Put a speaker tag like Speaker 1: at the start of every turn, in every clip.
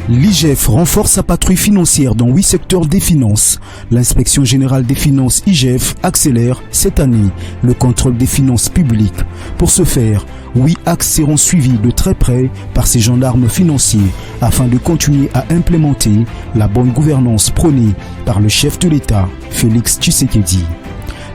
Speaker 1: L'IGF renforce sa patrouille financière dans 8 secteurs des finances. L'Inspection générale des finances IGF accélère cette année le contrôle des finances publiques. Pour ce faire, 8 axes seront suivis de très près par ces gendarmes financiers afin de continuer à implémenter la bonne gouvernance prônée par le chef de l'État, Félix Tshisekedi.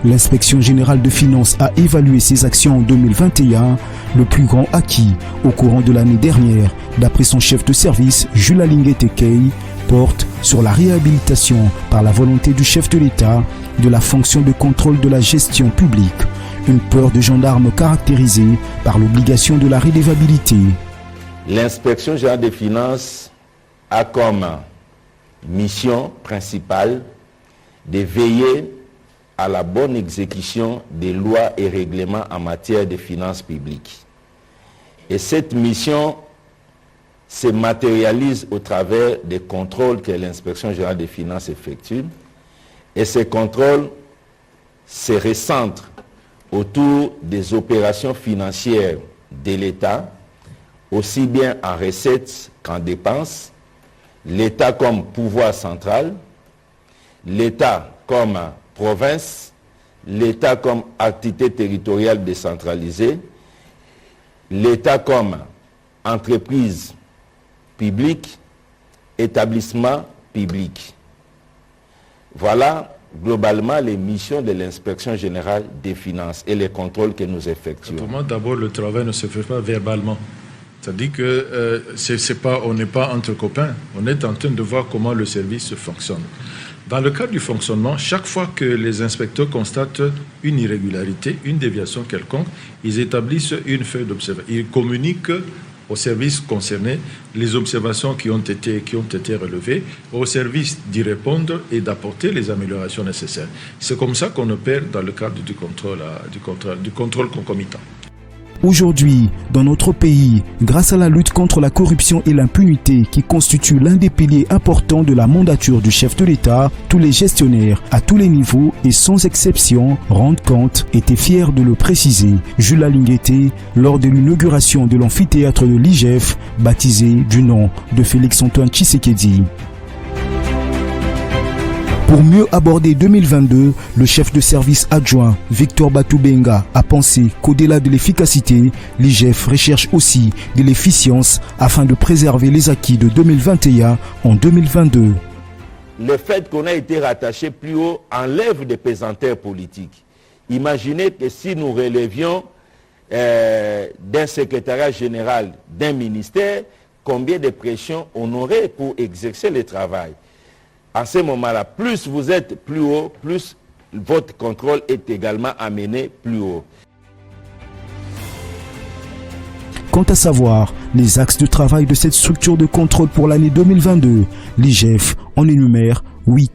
Speaker 1: L'inspection générale de finances a évalué ses actions en 2021, le plus grand acquis au courant de l'année dernière, d'après son chef de service, Jules Alinguete Kei, porte sur la réhabilitation par la volonté du chef de l'État de la fonction de contrôle de la gestion publique, une peur de gendarmes caractérisée par l'obligation de la redevabilité.
Speaker 2: L'inspection générale des finances a comme mission principale de veiller à la bonne exécution des lois et règlements en matière de finances publiques. Et cette mission se matérialise au travers des contrôles que l'inspection générale des finances effectue. Et ces contrôles se recentrent autour des opérations financières de l'État, aussi bien en recettes qu'en dépenses, l'État comme pouvoir central, l'État comme province, l'État comme activité territoriale décentralisée, l'État comme entreprise publique, établissement public. Voilà globalement les missions de l'inspection générale des finances et les contrôles que nous effectuons.
Speaker 3: Pour moi, d'abord, le travail ne se fait pas verbalement. C'est-à-dire que on n'est pas entre copains, on est en train de voir comment le service fonctionne. Dans le cadre du fonctionnement, chaque fois que les inspecteurs constatent une irrégularité, une déviation quelconque, ils établissent une feuille d'observation. Ils communiquent aux services concernés les observations qui ont été relevées, aux services d'y répondre et d'apporter les améliorations nécessaires. C'est comme ça qu'on opère dans le cadre du contrôle concomitant.
Speaker 1: Aujourd'hui, dans notre pays, grâce à la lutte contre la corruption et l'impunité qui constitue l'un des piliers importants de la mandature du chef de l'État, tous les gestionnaires, à tous les niveaux et sans exception, rendent compte, étaient fiers de le préciser. Jules Alinguete, lors de l'inauguration de l'amphithéâtre de l'IGF, baptisé du nom de Félix-Antoine Tshisekedi. Pour mieux aborder 2022, le chef de service adjoint Victor Batoubenga a pensé qu'au-delà de l'efficacité, l'IGF recherche aussi de l'efficience afin de préserver les acquis de 2021 en 2022.
Speaker 2: Le fait qu'on ait été rattaché plus haut enlève des pesanteurs politiques. Imaginez que si nous relevions d'un secrétariat général d'un ministère, combien de pression on aurait pour exercer le travail. À ce moment-là, plus vous êtes plus haut, plus votre contrôle est également amené plus haut.
Speaker 1: Quant à savoir les axes de travail de cette structure de contrôle pour l'année 2022, l'IGF en énumère 8.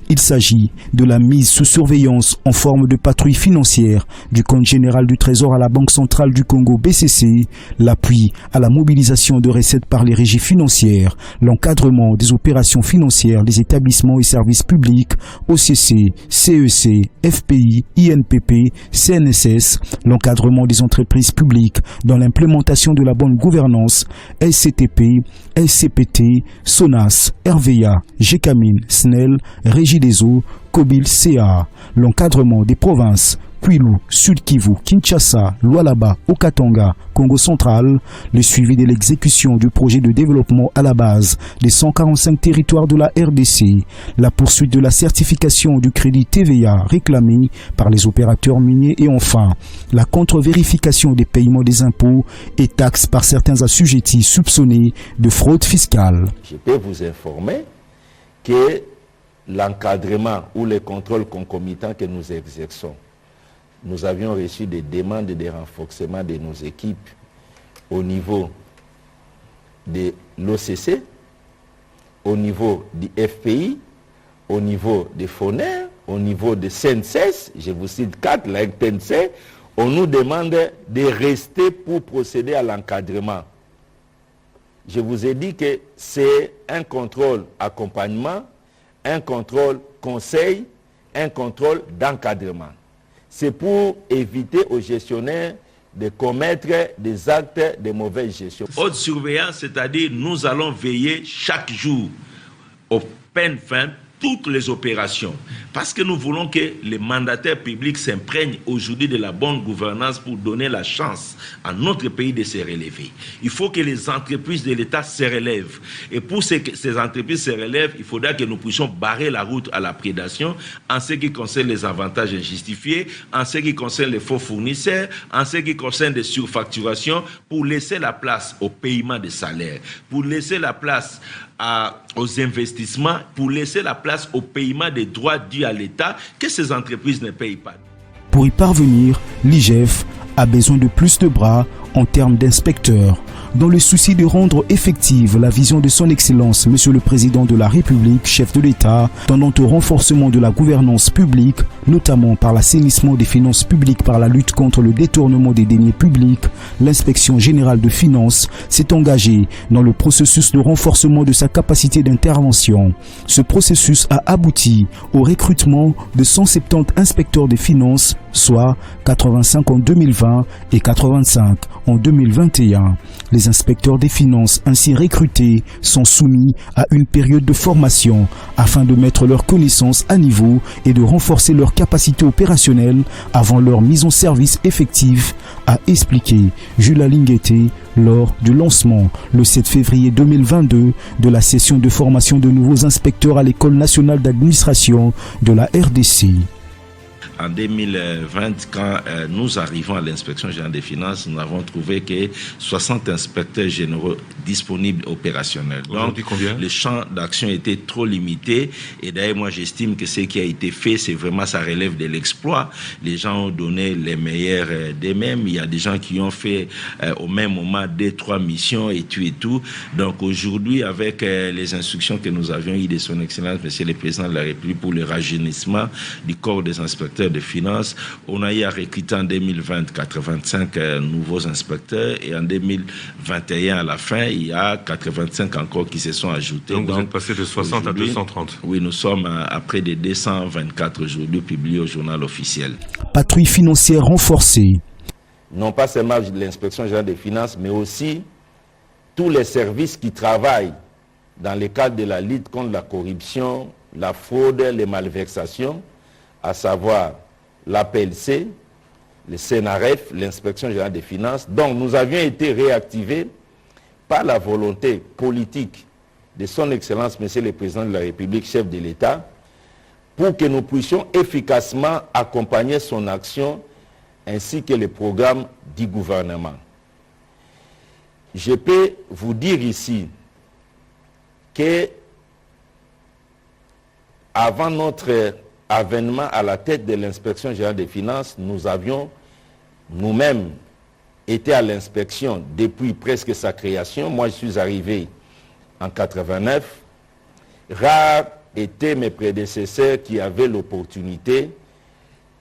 Speaker 1: Il s'agit de la mise sous surveillance en forme de patrouille financière du compte général du Trésor à la Banque centrale du Congo BCC, l'appui à la mobilisation de recettes par les régies financières, l'encadrement des opérations financières des établissements et services publics, OCC, CEC, FPI, INPP, CNSS, l'encadrement des entreprises publiques dans l'implémentation de la bonne gouvernance, SCTP, SCPT, SONAS, RVA, GECAMIN, SNEL, Régie des eaux, Kobil CA, l'encadrement des provinces, Kwilu, Sud Kivu, Kinshasa, Lualaba, Okatanga, Congo central, le suivi de l'exécution du projet de développement à la base des 145 territoires de la RDC, la poursuite de la certification du crédit TVA réclamé par les opérateurs miniers et enfin, la contre-vérification des paiements des impôts et taxes par certains assujettis soupçonnés de fraude fiscale.
Speaker 2: Je peux vous informer que l'encadrement ou les contrôles concomitants que nous exerçons, nous avions reçu des demandes de renforcement de nos équipes au niveau de l'OCC, au niveau du FPI, au niveau des FONER, au niveau de CNSS, je vous cite 4, la RTNC, on nous demande de rester pour procéder à l'encadrement. Je vous ai dit que c'est un contrôle accompagnement, un contrôle conseil, un contrôle d'encadrement. C'est pour éviter aux gestionnaires de commettre des actes de mauvaise gestion.
Speaker 4: Haute surveillance, c'est-à-dire nous allons veiller chaque jour aux peines fin toutes les opérations, parce que nous voulons que les mandataires publics s'imprègnent aujourd'hui de la bonne gouvernance pour donner la chance à notre pays de se relever. Il faut que les entreprises de l'État se relèvent. Et pour que ces entreprises se relèvent, il faudra que nous puissions barrer la route à la prédation en ce qui concerne les avantages injustifiés, en ce qui concerne les faux fournisseurs, en ce qui concerne les surfacturations, pour laisser la place au paiement des salaires, pour laisser la place aux investissements, pour laisser la place au paiement des droits dus à l'État que ces entreprises ne payent pas.
Speaker 1: Pour y parvenir, l'IGF a besoin de plus de bras en termes d'inspecteurs. Dans le souci de rendre effective la vision de son Excellence, Monsieur le Président de la République, chef de l'État, tendant au renforcement de la gouvernance publique, notamment par l'assainissement des finances publiques par la lutte contre le détournement des deniers publics, l'Inspection générale de finances s'est engagée dans le processus de renforcement de sa capacité d'intervention. Ce processus a abouti au recrutement de 170 inspecteurs des finances, soit 85 en 2020 et 85 en 2021. Les inspecteurs des finances ainsi recrutés sont soumis à une période de formation afin de mettre leurs connaissances à niveau et de renforcer leur capacité opérationnelle avant leur mise en service effective, a expliqué Jules Alingueté lors du lancement le 7 février 2022 de la session de formation de nouveaux inspecteurs à l'École nationale d'administration de la RDC.
Speaker 4: En 2020, quand nous arrivons à l'inspection générale des finances, nous avons trouvé que 60 inspecteurs généraux disponibles opérationnels. Donc, le champ d'action était trop limité. Et d'ailleurs, moi, j'estime que ce qui a été fait, c'est vraiment, ça relève de l'exploit. Les gens ont donné les meilleurs d'eux-mêmes. Il y a des gens qui ont fait au même moment 2-3 missions et tout. Donc, aujourd'hui, avec les instructions que nous avions eues de son Excellence, Monsieur le Président de la République, pour le rajeunissement du corps des inspecteurs de finances, on a eu à recruter en 2020 85 nouveaux inspecteurs et en 2021 à la fin, il y a 85 encore qui se sont ajoutés.
Speaker 5: Donc vous êtes passé de 60 à 230.
Speaker 4: Oui, nous sommes à près de 224 aujourd'hui publiés au journal officiel.
Speaker 1: Patrouille financière renforcée.
Speaker 2: Non pas seulement l'inspection générale des finances, mais aussi tous les services qui travaillent dans le cadre de la lutte contre la corruption, la fraude, les malversations, à savoir l'APLC, le CNRF, l'inspection générale des finances. Donc nous avions été réactivés par la volonté politique de son Excellence, Monsieur le Président de la République, chef de l'État, pour que nous puissions efficacement accompagner son action ainsi que les programmes du gouvernement. Je peux vous dire ici que avant notre avènement à la tête de l'inspection générale des finances, nous avions nous-mêmes été à l'inspection depuis presque sa création. Moi, je suis arrivé en 89. Rares étaient mes prédécesseurs qui avaient l'opportunité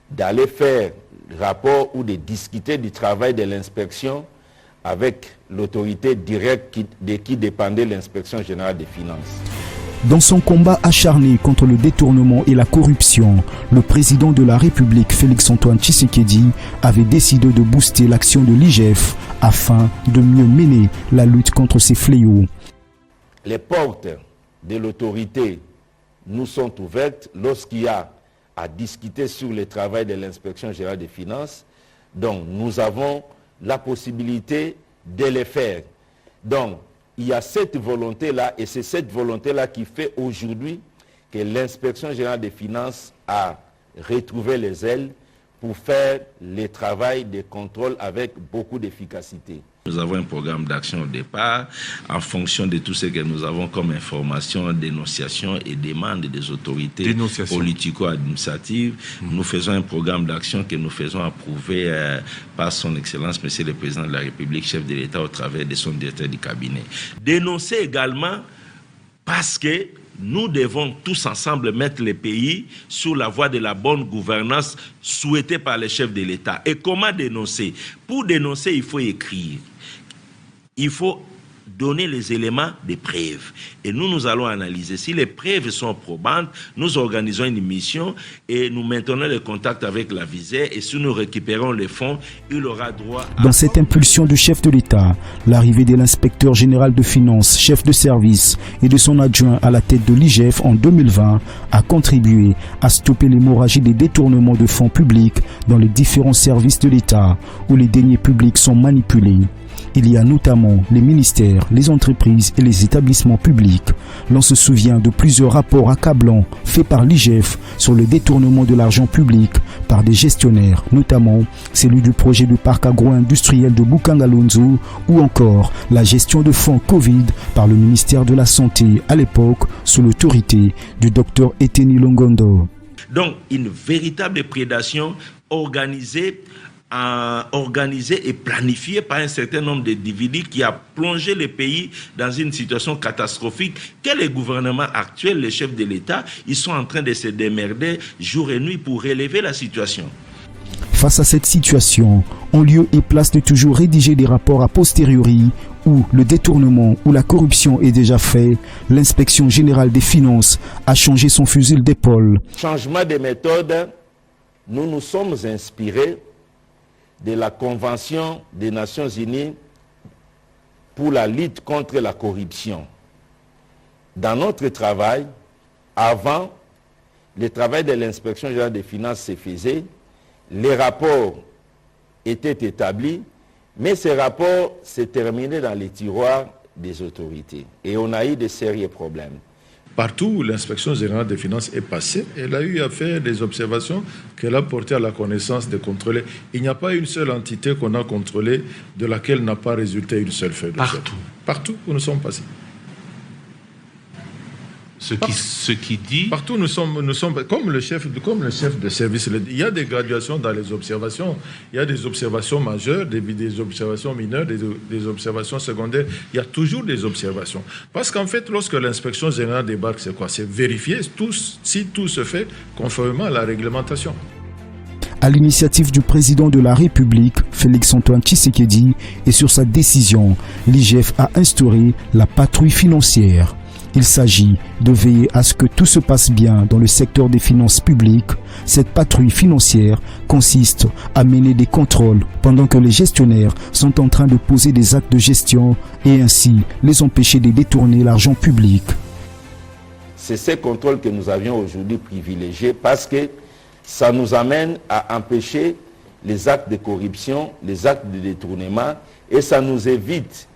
Speaker 2: d'aller faire rapport ou de discuter du travail de l'inspection avec l'autorité directe de qui dépendait l'inspection générale des finances.
Speaker 1: Dans son combat acharné contre le détournement et la corruption, le président de la République, Félix-Antoine Tshisekedi, avait décidé de booster l'action de l'IGF afin de mieux mener la lutte contre ces fléaux.
Speaker 2: Les portes de l'autorité nous sont ouvertes lorsqu'il y a à discuter sur le travail de l'inspection générale des finances. Donc, nous avons la possibilité de les faire. Donc, il y a cette volonté-là, et c'est cette volonté-là qui fait aujourd'hui que l'inspection générale des finances a retrouvé les ailes pour faire le travail de contrôle avec beaucoup d'efficacité.
Speaker 4: Nous avons un programme d'action au départ en fonction de tout ce que nous avons comme information, dénonciation et demande des autorités politico-administratives. Nous faisons un programme d'action que nous faisons approuver par son Excellence, Monsieur le Président de la République, chef de l'État, au travers de son directeur du cabinet. Dénoncer également parce que nous devons tous ensemble mettre le pays sur la voie de la bonne gouvernance souhaitée par les chefs de l'État. Et comment dénoncer? Pour dénoncer, il faut écrire. Il faut donner les éléments des preuves. Et nous allons analyser. Si les preuves sont probantes, nous organisons une mission et nous maintenons le contact avec la visée. Et si nous récupérons les fonds, il aura droit à...
Speaker 1: Dans cette impulsion du chef de l'État, l'arrivée de l'inspecteur général de finances, chef de service et de son adjoint à la tête de l'IGF en 2020 a contribué à stopper l'hémorragie des détournements de fonds publics dans les différents services de l'État où les deniers publics sont manipulés. Il y a notamment les ministères, les entreprises et les établissements publics. L'on se souvient de plusieurs rapports accablants faits par l'IGF sur le détournement de l'argent public par des gestionnaires, notamment celui du projet de parc agro-industriel de Bukangalonzo ou encore la gestion de fonds Covid par le ministère de la Santé à l'époque sous l'autorité du docteur Eteni Longondo.
Speaker 4: Donc une véritable prédation organisée et planifié par un certain nombre d'individus qui a plongé le pays dans une situation catastrophique que les gouvernements actuels, les chefs de l'État, ils sont en train de se démerder jour et nuit pour relever la situation.
Speaker 1: Face à cette situation, en lieu et place de toujours rédiger des rapports a posteriori où le détournement ou la corruption est déjà fait, l'inspection générale des finances a changé son fusil d'épaule.
Speaker 2: Changement de méthode, nous nous sommes inspirés de la Convention des Nations Unies pour la lutte contre la corruption. Dans notre travail, avant, le travail de l'inspection générale des finances se faisait, les rapports étaient établis, mais ces rapports se terminaient dans les tiroirs des autorités. Et on a eu de sérieux problèmes.
Speaker 3: Partout où l'inspection générale des finances est passée, elle a eu à faire des observations qu'elle a portées à la connaissance des contrôleurs. Il n'y a pas une seule entité qu'on a contrôlée de laquelle n'a pas résulté une seule feuille de
Speaker 5: Partout.
Speaker 3: Partout où nous sommes passés.
Speaker 5: Ce qui dit...
Speaker 3: Partout nous sommes comme le chef de service. Il y a des graduations dans les observations. Il y a des observations majeures, des observations mineures, des observations secondaires. Il y a toujours des observations. Parce qu'en fait, lorsque l'inspection générale débarque, c'est quoi? C'est vérifier si tout se fait conformément à la réglementation.
Speaker 1: À l'initiative du président de la République, Félix-Antoine Tshisekedi, et sur sa décision, l'IGF a instauré la patrouille financière. Il s'agit de veiller à ce que tout se passe bien dans le secteur des finances publiques. Cette patrouille financière consiste à mener des contrôles pendant que les gestionnaires sont en train de poser des actes de gestion et ainsi les empêcher de détourner l'argent public.
Speaker 2: C'est ces contrôles que nous avions aujourd'hui privilégiés parce que ça nous amène à empêcher les actes de corruption, les actes de détournement et ça nous évite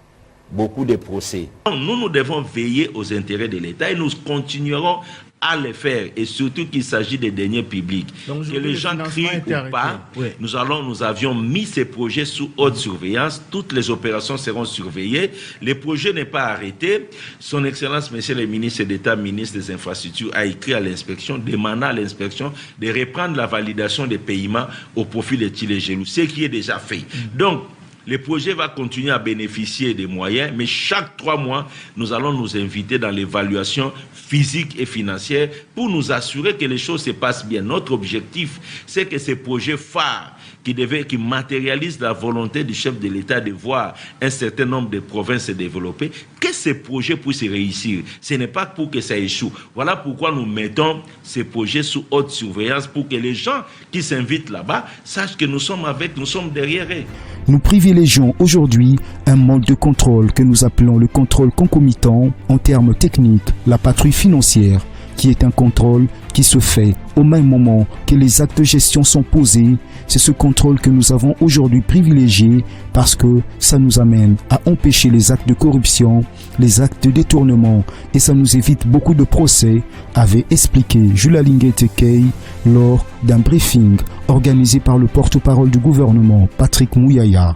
Speaker 2: beaucoup de procès.
Speaker 4: Nous devons veiller aux intérêts de l'État et nous continuerons à le faire, et surtout qu'il s'agit des deniers publics. Donc, que les gens crient ou pas, oui. Nous avions mis ces projets sous haute surveillance, toutes les opérations seront surveillées, le projet n'est pas arrêté. Son Excellence, Monsieur le ministre d'État, ministre des Infrastructures, a écrit à l'inspection, demandant à l'inspection de reprendre la validation des paiements au profit de Tilégelou, ce qui est déjà fait. Donc, le projet va continuer à bénéficier des moyens, mais chaque 3 mois, nous allons nous inviter dans l'évaluation physique et financière pour nous assurer que les choses se passent bien. Notre objectif, c'est que ces projets phares qui matérialisent la volonté du chef de l'État de voir un certain nombre de provinces se développer, que ces projets puissent réussir. Ce n'est pas pour que ça échoue. Voilà pourquoi nous mettons ces projets sous haute surveillance pour que les gens qui s'invitent là-bas sachent que nous sommes derrière eux.
Speaker 1: Nous privilégions aujourd'hui un mode de contrôle que nous appelons le contrôle concomitant, en termes techniques, la patrouille financière, qui est un contrôle qui se fait au même moment que les actes de gestion sont posés. C'est ce contrôle que nous avons aujourd'hui privilégié parce que ça nous amène à empêcher les actes de corruption, les actes de détournement et ça nous évite beaucoup de procès, avait expliqué Julia Linguet-Kei lors d'un briefing organisé par le porte-parole du gouvernement, Patrick Mouyaya.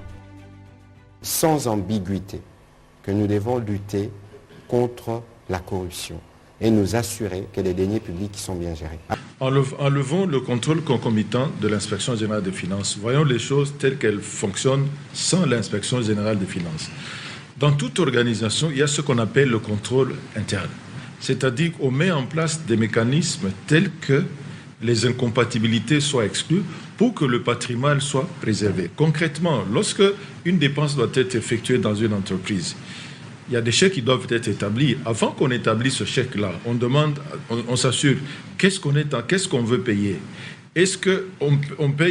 Speaker 6: Sans ambiguïté que nous devons lutter contre la corruption et nous assurer que les deniers publics sont bien gérés.
Speaker 3: Enlevons le contrôle concomitant de l'inspection générale des finances. Voyons les choses telles qu'elles fonctionnent sans l'inspection générale des finances. Dans toute organisation, il y a ce qu'on appelle le contrôle interne. C'est-à-dire qu'on met en place des mécanismes tels que les incompatibilités soient exclues pour que le patrimoine soit préservé. Concrètement, lorsque une dépense doit être effectuée dans une entreprise, il y a des chèques qui doivent être établis. Avant qu'on établisse ce chèque-là, on demande, on s'assure, qu'est-ce qu'on veut payer? Est-ce qu'on paye